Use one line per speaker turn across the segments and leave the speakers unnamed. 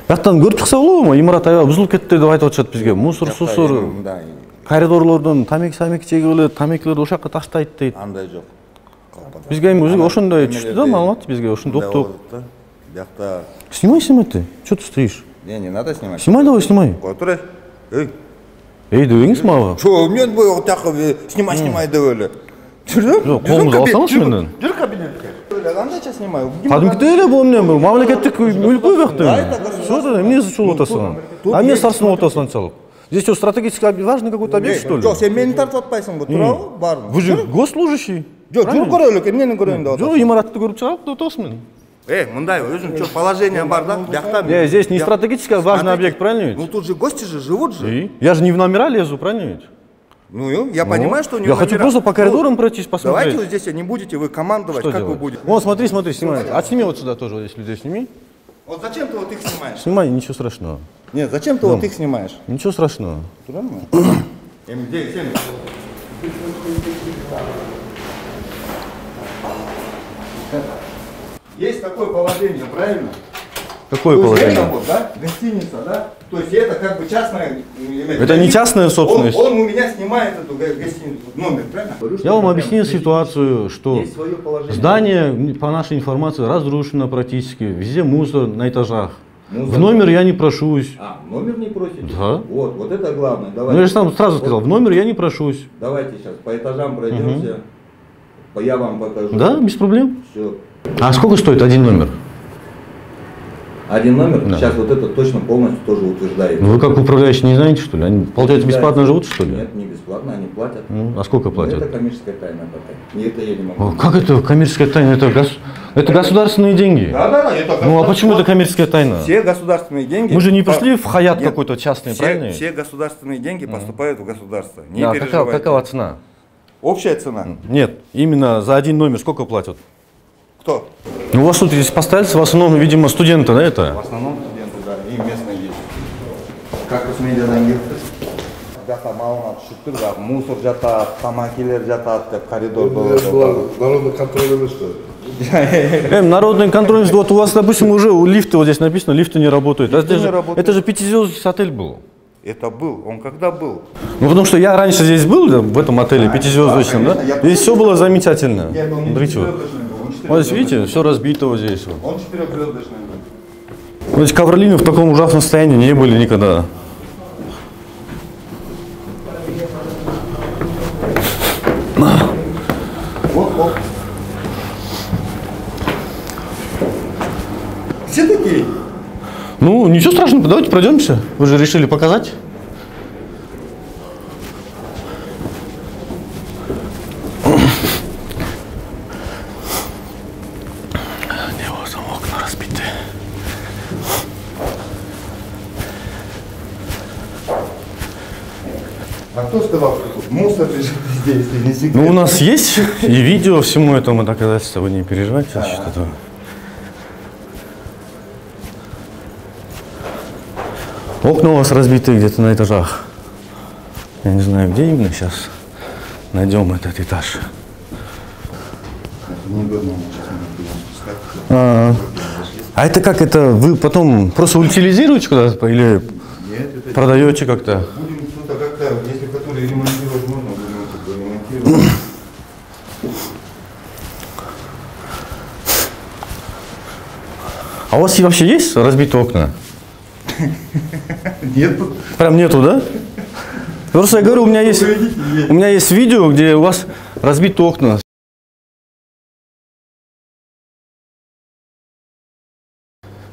Жақтан көріп шықса болу ма? Имарат аябай бұзылып кетті деп айтып жатышат бізге. Мусор, сусор, коридорлардан тамеки чегіп алады, тамекилерді ошаққа таштайды дейді.
Андай жоқ.
Бізге өзі ошондай түшті да маалымат, бізге ошондой тоқтық. Снимай ты. Что ты стоишь?
Не надо снимать.
Снимай давай, снимай.
Отыр. Эй,
дегенсіз маған?
Шо, мен бұл тақы снимай деп өлі.
Жоқ, қолымызды алсаңыз менен.
Жүр кабинетке. Қандайша снимаю?
Кәдімгідей эле бұл эмне? Мамлекеттик мүлк қой бияқта. Что ты, эмне чулуп атасың? А эмне сарсынып атасың анчалык? Здесь что, стратегически важный какой-то объект, что ли?
Жоқ, сен мени тартып атпайсың ғой, турабы? Бармы?
Вы же госслужащий.
Жоқ, жүр көрөлүк, эмнени көрөйүн деп атасың?
Жоқ, имаратты көрүп чыгып деп атасың мен.
Мындай өзүң чё положение бар да?
Здесь не стратегически важный объект, правильно ведь?
Ну тут же гости же живут же.
Я же не в номера лезу, правильно ведь?
Ну, я понимаю, что не
Я хочу просто по коридорам пройтись, посмотреть.
Давайте вот здесь не будете вы командовать, как вы будете.
Вон, смотри, снимай. Отсними вот сюда тоже, здесь людей сними.
Вот зачем ты вот их снимаешь?
Снимай, ничего страшного.
Нет, зачем ты вот их снимаешь?
Ничего страшного.
Есть такое положение, правильно?
Какое положение?
Это вот, да, гостиница, да? То есть это как бы частная...
Это не частная собственность.
Он у меня снимает эту гостиницу, номер, правильно?
Я вам объяснил ситуацию, что здание, по нашей информации, разрушено практически, везде мусор на этажах. В номер я не прошусь.
В номер не просите?
Да.
Вот это главное. Давайте.
Ну я же сам сразу сказал, в номер я не прошусь.
Давайте сейчас по этажам пройдемся, я вам покажу.
Да, без проблем.
Все.
А сколько стоит один номер?
Один номер?
Да.
Сейчас вот это точно полностью тоже утверждает.
Ну вы как управляющие не знаете, что ли? Они, получается, бесплатно живут, что ли?
Нет, не бесплатно, они платят.
А сколько платят?
Это коммерческая тайна пока. И это я не могу.
Как это коммерческая тайна? Это государственные деньги.
Да, это
Ну а почему это коммерческая тайна?
Все государственные деньги...
Мы же не пришли в Хаят какой-то частный, правильно?
Все государственные деньги поступают в государство. Не
Да,
переживайте.
какова цена?
Общая цена?
Нет, именно за один номер сколько платят?
Кто?
Ну у вас тут здесь постояльцы, в основном, видимо, студенты, да, это?
В основном студенты, да, и местные есть. Как Росмедиадан келдік? Жақта малына түшіп тұр, мусор жатады, тамакилер жатады деп коридорда.
Народный контроль емес что?
Народный контроль, вот у вас, допустим, уже у лифта, вот здесь написано, лифты не работают. Это же пятизвездочный отель был.
Это был, он когда был?
Ну потому что я раньше здесь был, да, в этом отеле пятизвездочном, да? Здесь все было замечательно. Смотрите, вот здесь, видите, все разбито вот здесь.
Он 4-звездочный был.
Вот эти ковролины в таком ужасном состоянии не были никогда.
Вот. Все такие?
Ну, ничего страшного, давайте пройдемся. Вы же решили показать. Окна разбиты.
А кто сказал, что тут мусор лежит везде, если не секрет?
Ну, у нас есть и видео всему этому доказательства, вы не переживайте. Что-то. Окна у вас разбиты где-то на этажах. Я не знаю, где именно сейчас найдем этот этаж. А это как это? Вы потом просто утилизируете куда-то или
Нет,
продаете как-то?
Будем кто-то как-то, если которые ремонтировать можно, будем ремонтировать.
А у вас вообще есть разбитые окна?
Нету.
Прям нету, да? Просто я говорю, у меня есть видео, где у вас разбиты окна.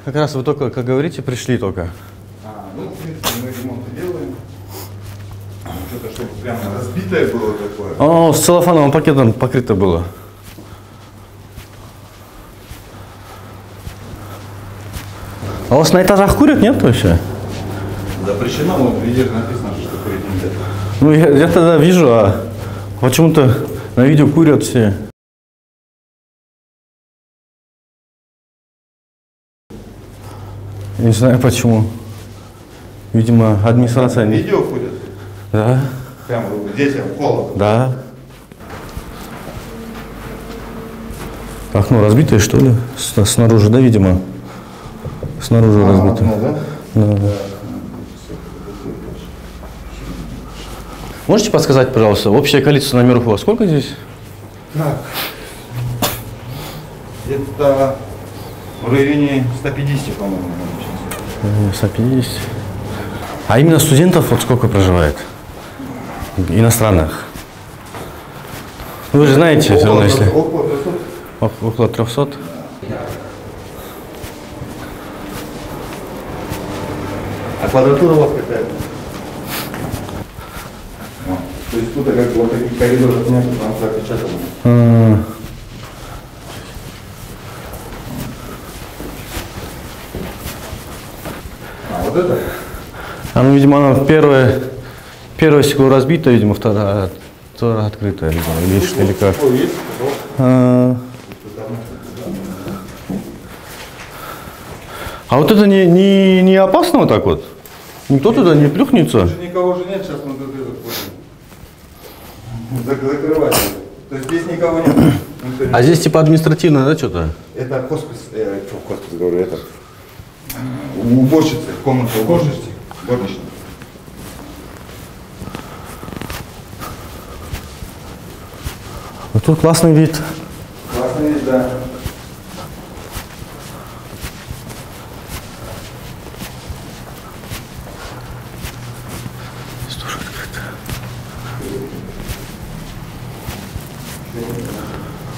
Как раз вы только, как говорите, пришли только.
Ну, в принципе, мы ремонт делаем. Что-то, чтобы прямо разбитое было такое.
Оно с целлофановым пакетом покрыто было. А у вас на этажах курят, нет вообще?
Запрещено, вот везде написано, что курить нельзя.
Ну, я тогда вижу, а почему-то на видео курят все. Не знаю почему. Видимо, администрация не...
Видео курят?
Да.
Прямо здесь, холод.
Да. Окно разбитое, что ли? Снаружи, да, видимо? Снаружи разбито.
Да?
Да. Можете подсказать, пожалуйста, общее количество номеров у вас сколько здесь?
Так. Это в районе 150, по-моему.
150. А именно студентов вот сколько проживает? Иностранных? Вы же знаете, все равно, если... Около 300.
А квадратура у вас какая? То есть тут как бы вот такие коридоры сняты, там все опечатано. Вот это?
Ну, видимо, она первое стекло разбито, видимо, второе открытое, или как. А вот это не опасно вот так вот? Никто туда не плюхнется?
Никого же нет, сейчас мы тут закрывать. То есть здесь никого нет.
А здесь типа административное, да, что-то?
Это хоспис, хоспис говорю, это уборщицы, комната уборщицы, горничная.
Вот тут классный вид.
Классный вид, да.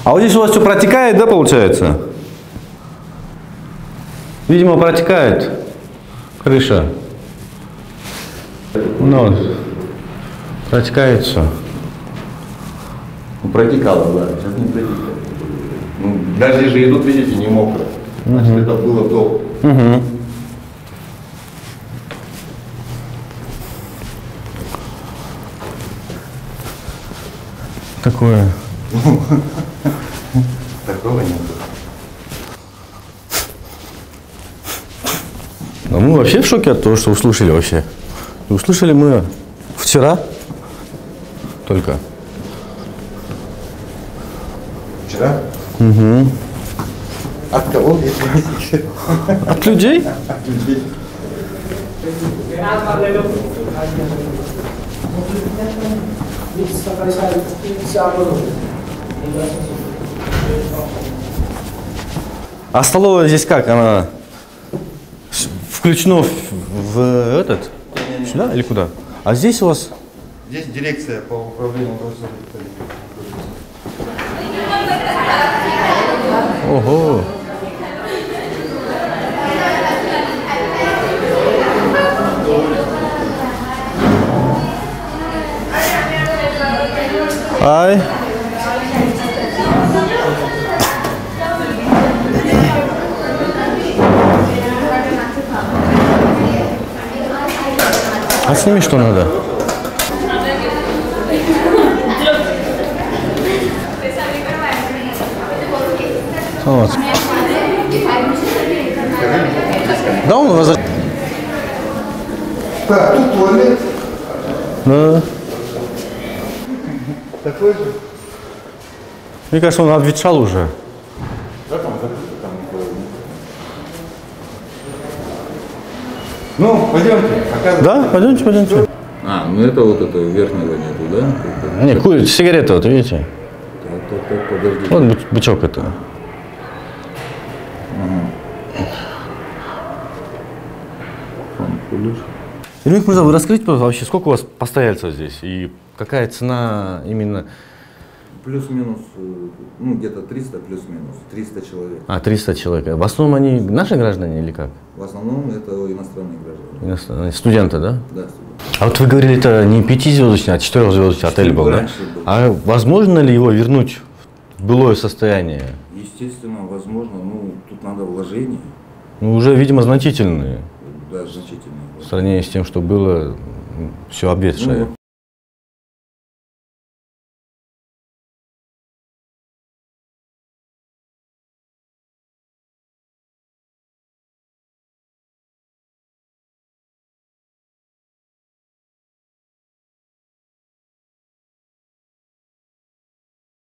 А вот здесь у вас все протекает, да, получается? Видимо, протекает крыша. Ну, протекает все.
Ну, протекало, да, сейчас не протекает. Ну, даже же идут, видите, не мокро. Значит, это было до.
Такое.
Такого нет.
А мы вообще в шоке от того, что услышали вообще. И услышали мы вчера только.
Вчера?
Угу.
От кого?
От людей?
От людей.
А столовая здесь как? Она включена в этот? Сюда или куда? А здесь у вас?
Здесь дирекция по управлению государственной.
Ого! Ай! А сними, что надо. Вот. Да, он возвращается.
Так, тут туалет.
Да.
Такой же.
Мне кажется, он обветшал уже.
Да, там закрыто, там никого нет. Ну, пойдемте.
Да, пойдемте, пойдемте.
А, ну это вот это верхнего нету, да?
Не, курит сигареты, вот видите?
Так, подожди.
Вот бычок это. Ирмик Мурза, вы расскажите, пожалуйста, вообще, сколько у вас постояльцев здесь и какая цена именно?
Плюс-минус, ну где-то 300 плюс-минус, 300 человек.
А, 300 человек. В основном они наши граждане или как?
В основном это иностранные граждане.
Иностранные, студенты, да?
Да, студенты.
А вот вы говорили, это не 5-звездочный, а 4-звездочный отель был, да?
Был.
А возможно ли его вернуть в былое состояние?
Естественно, возможно, ну тут надо вложения,
Ну, уже, видимо, значительные.
да, значительные.
В сравнении с тем, что было, все обветшее.
Ну,